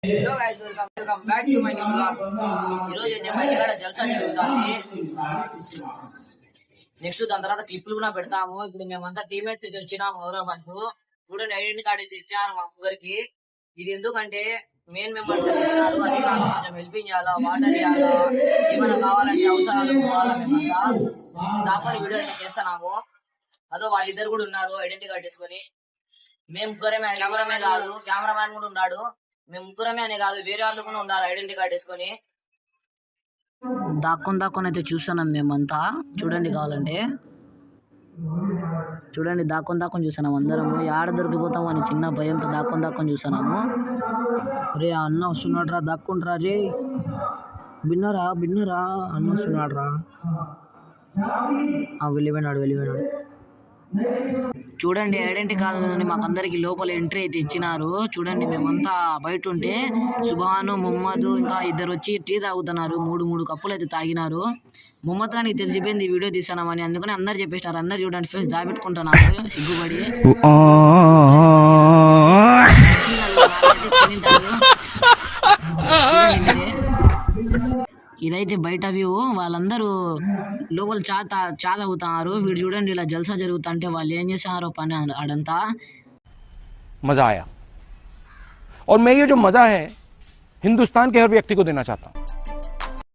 Hello guys, welcome back to my new blog. ఈరోజు అయితే మా ఇంటికాడ జల్సా జరుగుతుంది. నెక్స్ట్ దాని తర్వాత క్లిప్పులు కూడా పెడతాము. ఇప్పుడు మేమంతా టీమేట్స్ అయితే వచ్చినాము. ఎవరో మనకు చూడండి, ఐడెంటిటీ కార్డు అయితే ఇచ్చాను మా ముగ్గురికి. ఇది ఎందుకంటే మెయిన్ మెంబర్స్ ఇచ్చినారు, అది కాదు కొంచెం హెల్పింగ్ చేయాలా, వాటర్ ఇవ్వాలా, ఏమైనా కావాలంటే అవసరాలు పోవాలా. మేమంతా దాకా వీడియో అయితే చేస్తున్నాము. అదో వాళ్ళిద్దరు కూడా ఉన్నారు ఐడెంటిటీ కార్డు తీసుకొని. మేము ముగ్గురమే, కెమెరామే కాదు, కెమెరామ్యాన్ కూడా ఉన్నాడు. మేము ముగ్గురమే అనే కాదు, వేరే వాళ్ళు కూడా ఉన్నారు ఐడెంటిటీ కార్డు వేసుకొని. దాక్కొని అయితే చూస్తున్నాం మేమంతా. చూడండి, కావాలంటే చూడండి, దాక్కొని చూస్తున్నాం అందరము. ఆడ దొరికిపోతాం అని చిన్న భయంతో దాక్కొని చూస్తున్నాము. రే అన్న వస్తున్నాడు రా, దాక్కుండ్రా రే. బిన్నరా అన్న వస్తున్నాడు రా. వెళ్ళిపోయినాడు. చూడండి, ఐడెంటిటీ కార్డు మాకందరికి లోపల ఎంట్రీ అయితే ఇచ్చినారు. చూడండి, మేమంతా బయట ఉంటే సుభాను, మొహమ్మద్ ఇంకా ఇద్దరు వచ్చి టీ తాగుతున్నారు. మూడు కప్పులు అయితే తాగినారు. మొహమ్మద్ ఖాన్కి తెలిసిపోయింది వీడియో తీస్తున్నామని, అందుకని అందరు చెప్పేసినారు. అందరు చూడండి, ఫేస్ దాబెట్టుకుంటున్నారు సిగ్గుపడి. ఇదైతే బయట వ్యూ. వాళ్ళందరూ లోపల చా తాగుతున్నారు. వీడు చూడండి, ఇలా జల్సా జరుగుతుంటే వాళ్ళు ఏం చేస్తున్నారు పని ఆడంతా. मजा आया और मैं ये जो मजा है हिंदुस्तान के हर व्यक्ति को देना चाहता हूं.